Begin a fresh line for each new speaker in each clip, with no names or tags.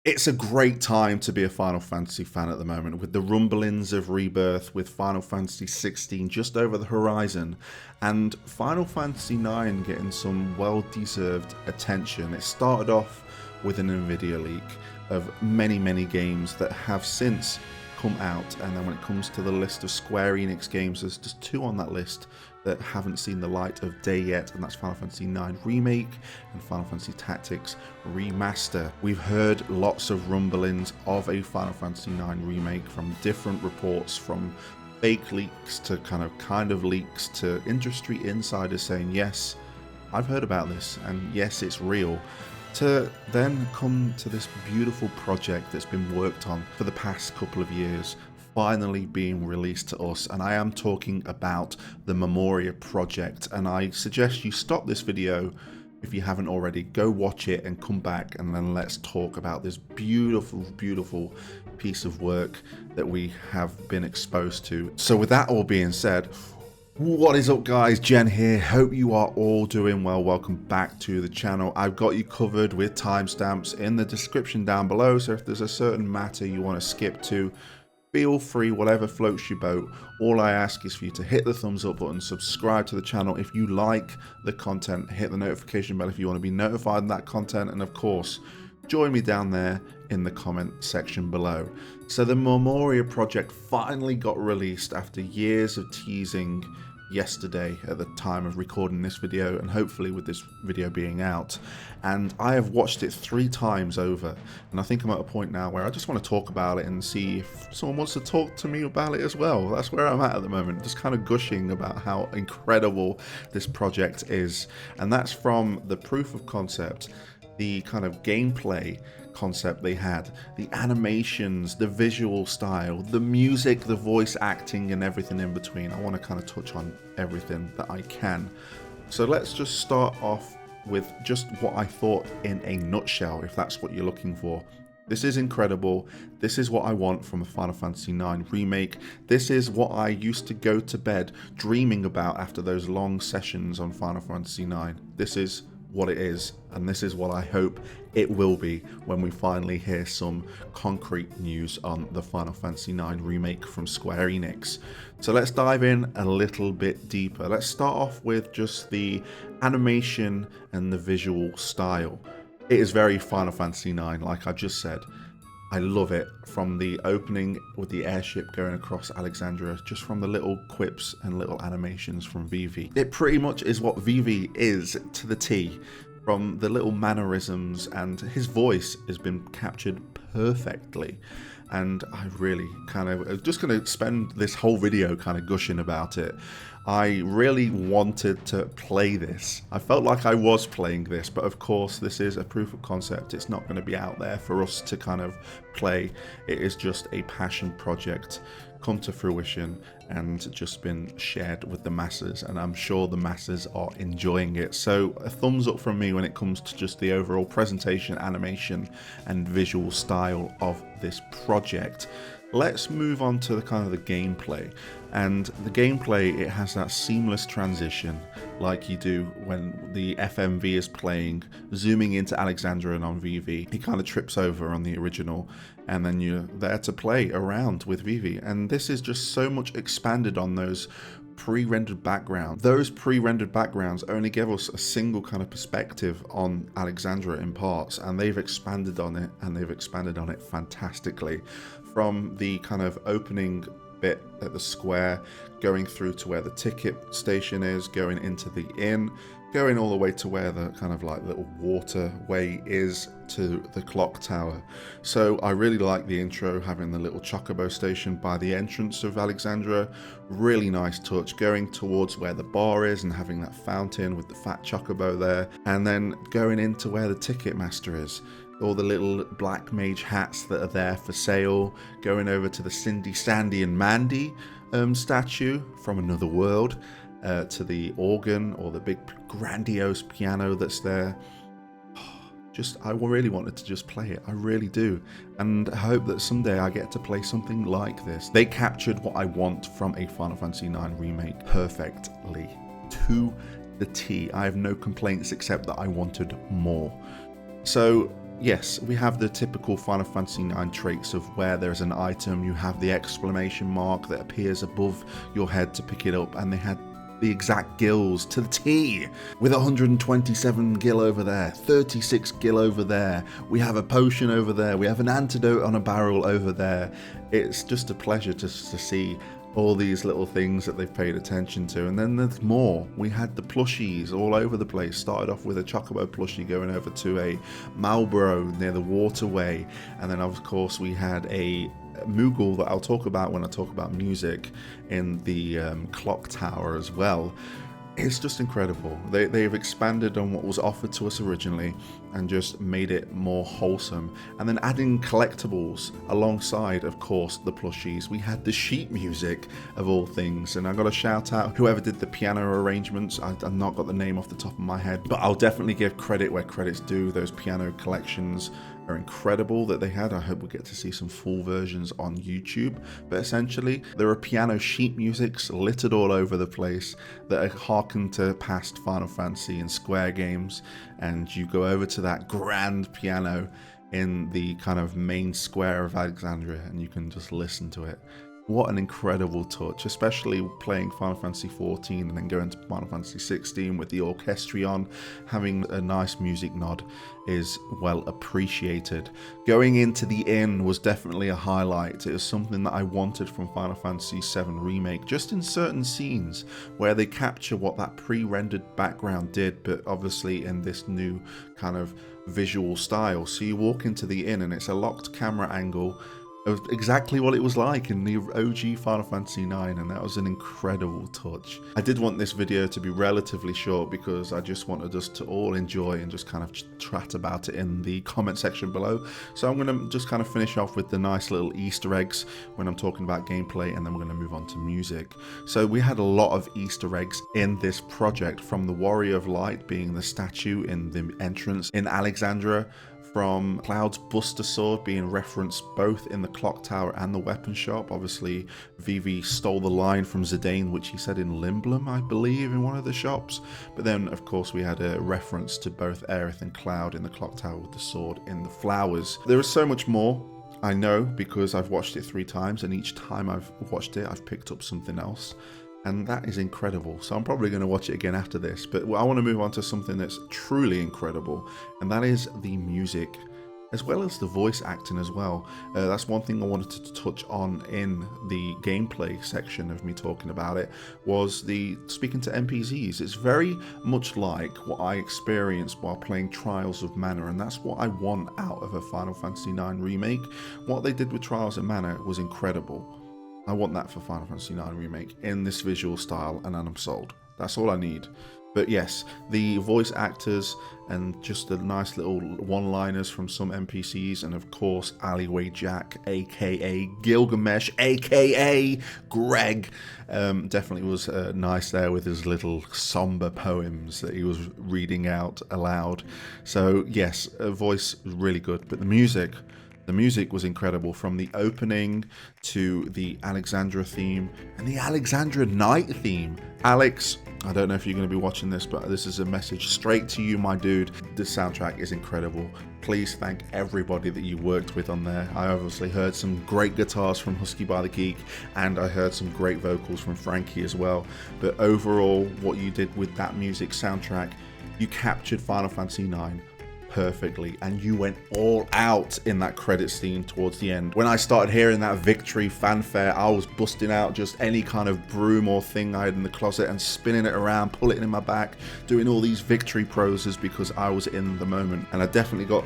It's a great time to be a Final Fantasy fan at the moment, with the rumblings of rebirth, with Final Fantasy XVI just over the horizon, and Final Fantasy IX getting some well-deserved attention. It started off with an Nvidia leak of many games that have since come out, and then when it comes to the list of Square Enix games, there's just two on that list that haven't seen the light of day yet, and that's Final Fantasy IX Remake and Final Fantasy Tactics Remaster. We've heard lots of rumblings of a Final Fantasy IX Remake from different reports, from fake leaks to kind of leaks to industry insiders saying, yes, I've heard about this, and yes, it's real, to then come to this beautiful project that's been worked on for the past couple of years, finally being released to us. And I am talking about the Memoria project, and I suggest you stop this video if you haven't already, go watch it and come back, and then let's talk about this beautiful piece of work that we have been exposed to. So with that all being said, what is up guys, Jen here, hope you are all doing well. Welcome back to the channel. I've got you covered with timestamps in the description down below, so if there's a certain matter you want to skip to, feel free, whatever floats your boat. All I ask is for you to hit the thumbs up button, subscribe to the channel if you like the content, hit the notification bell if you want to be notified of that content, and of course, join me down there in the comment section below. So the Memoria project finally got released after years of teasing yesterday at the time of recording this video, and hopefully with this video being out, and I have watched it 3 times over, and I think I'm at a point now where I just want to talk about it and see if someone wants to talk to me about it as well. That's where I'm at the moment, just kind of gushing about how incredible this project is. And that's from the proof of concept, the kind of gameplay concept they had, the animations, the visual style, the music, the voice acting, and everything in between. I want to kind of touch on everything that I can. So let's just start off with just what I thought in a nutshell, if that's what you're looking for. This is incredible. This is what I want from a Final Fantasy IX Remake. This is what I used to go to bed dreaming about after those long sessions on Final Fantasy IX. This is what it is, and this is what I hope it will be when we finally hear some concrete news on the Final Fantasy IX Remake from Square Enix. So let's dive in a little bit deeper. Let's start off with just the animation and the visual style. It is very Final Fantasy IX, like I just said. I love it, from the opening with the airship going across Alexandria, just from the little quips and little animations from Vivi. It pretty much is what Vivi is to the T, from the little mannerisms, and his voice has been captured perfectly. And I really just going to spend this whole video kind of gushing about it. I really wanted to play this. I felt like I was playing this, but of course this is a proof of concept. It's not going to be out there for us to kind of play. It is just a passion project come to fruition and just been shared with the masses, and I'm sure the masses are enjoying it. So a thumbs up from me when it comes to just the overall presentation, animation and visual style of this project. Let's move on to the kind of the gameplay. And the gameplay, it has that seamless transition like you do when the FMV is playing, zooming into Alexandria and on Vivi. He kind of trips over on the original, and then you're there to play around with Vivi. And this is just so much expanded on those pre-rendered backgrounds. Those pre-rendered backgrounds only give us a single kind of perspective on Alexandria in parts, and they've expanded on it, and they've expanded on it fantastically. From the kind of opening bit at the square, going through to where the ticket station is, going into the inn, going all the way to where the kind of like little waterway is, to the clock tower. So I really like the intro, having the little chocobo station by the entrance of Alexandria. Really nice touch, going towards where the bar is and having that fountain with the fat chocobo there, and then going into where the ticket master is. All the little black mage hats that are there for sale, going over to the Cindy, Sandy and Mandy statue from another world, to the organ or the big grandiose piano that's there. I really wanted to just play it, I really do, and I hope that someday I get to play something like this. They captured what I want from a Final Fantasy IX Remake perfectly, to the T. I have no complaints except that I wanted more. So yes, we have the typical Final Fantasy IX traits of where there's an item, you have the exclamation mark that appears above your head to pick it up, and they had the exact gills to the T, with 127 gil over there, 36 gil over there, we have a potion over there, we have an antidote on a barrel over there. It's just a pleasure just to see all these little things that they've paid attention to. And then there's more. We had the plushies all over the place. Started off with a Chocobo plushie going over to a Marlboro near the waterway, and then of course we had a Moogle that I'll talk about when I talk about music in the clock tower as well. It's just incredible. They've expanded on what was offered to us originally and just made it more wholesome. And then adding collectibles alongside, of course, the plushies. We had the sheet music of all things. And I got to shout out whoever did the piano arrangements. I've not got the name off the top of my head, but I'll definitely give credit where credit's due. Those piano collections are incredible that they had. I hope we get to see some full versions on YouTube. But essentially, there are piano sheet musics littered all over the place that are harkened to past Final Fantasy and Square games. And you go over to that grand piano in the kind of main square of Alexandria and you can just listen to it. What an incredible touch, especially playing Final Fantasy XIV and then going to Final Fantasy XVI with the Orchestrion. Having a nice music nod is well appreciated. Going into the inn was definitely a highlight. It was something that I wanted from Final Fantasy VII Remake, just in certain scenes where they capture what that pre-rendered background did, but obviously in this new kind of visual style. So you walk into the inn and it's a locked camera angle, exactly what it was like in the OG Final Fantasy IX, and that was an incredible touch. I did want this video to be relatively short because I just wanted us to all enjoy and just kind of chat about it in the comment section below. So I'm going to just kind of finish off with the nice little Easter eggs when I'm talking about gameplay, and then we're going to move on to music. So we had a lot of Easter eggs in this project, from the Warrior of Light being the statue in the entrance in Alexandria, from Cloud's Buster Sword being referenced both in the clock tower and the weapon shop. Obviously, Vivi stole the line from Zidane, which he said in Limblum, I believe, in one of the shops. But then, of course, we had a reference to both Aerith and Cloud in the clock tower with the sword in the flowers. There is so much more, I know, because I've watched it 3 times, and each time I've watched it, I've picked up something else. And that is incredible. So I'm probably going to watch it again after this. But I want to move on to something that's truly incredible, and that is the music, as well as the voice acting as well. That's one thing I wanted to touch on in the gameplay section of me talking about it, was the speaking to NPCs. It's very much like what I experienced while playing Trials of Mana, and that's what I want out of a Final Fantasy IX remake. What they did with Trials of Mana was incredible. I want that for Final Fantasy IX Remake in this visual style, and I'm sold. That's all I need. But yes, the voice actors and just the nice little one-liners from some NPCs, and of course Alleyway Jack, aka Gilgamesh, aka Greg, definitely was nice there with his little somber poems that he was reading out aloud. So yes, voice really good, but the music was incredible, from the opening to the Alexandria theme and the Alexandria night theme. Alex, I don't know if you're going to be watching this, but this is a message straight to you, my dude. This soundtrack is incredible. Please thank everybody that you worked with on there. I obviously heard some great guitars from Husky by the Geek, and I heard some great vocals from Frankie as well. But overall, what you did with that music soundtrack, you captured Final Fantasy IX perfectly, and you went all out in that credit scene towards the end. When I started hearing that victory fanfare, I was busting out just any kind of broom or thing I had in the closet and spinning it around, pulling it in my back, doing all these victory poses because I was in the moment. And I got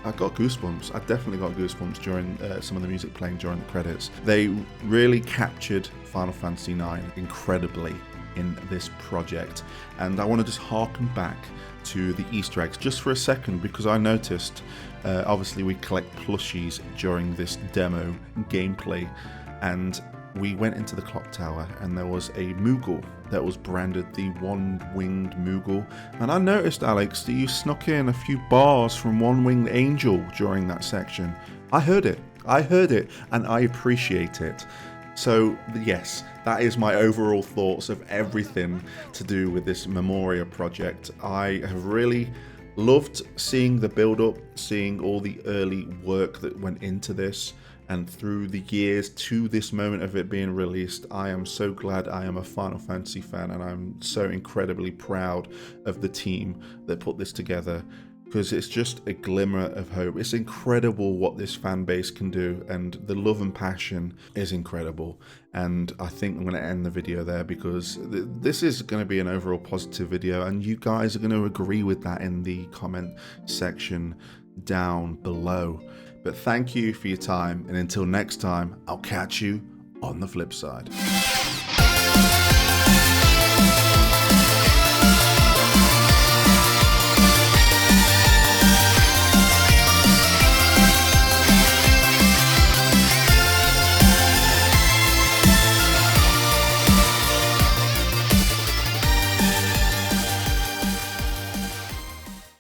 goosebumps. I definitely got goosebumps during some of the music playing during the credits. They really captured Final Fantasy IX incredibly in this project, and I want to just harken back to the Easter eggs just for a second, because I noticed obviously we collect plushies during this demo gameplay, and we went into the clock tower and there was a Moogle that was branded the One-Winged Moogle, and I noticed, Alex, that you snuck in a few bars from One-Winged Angel during that section. I heard it, and I appreciate it. So yes, that is my overall thoughts of everything to do with this Memoria project. I have really Loved seeing the build-up, seeing all the early work that went into this, and through the years to this moment of it being released. I am so glad I am a Final Fantasy fan, and I'm so incredibly proud of the team that put this together, because it's just a glimmer of hope. It's incredible what this fan base can do, and the love and passion is incredible. And I think I'm going to end the video there, because this is going to be an overall positive video, and you guys are going to agree with that in the comment section down below. But thank you for your time, and until next time, I'll catch you on the flip side.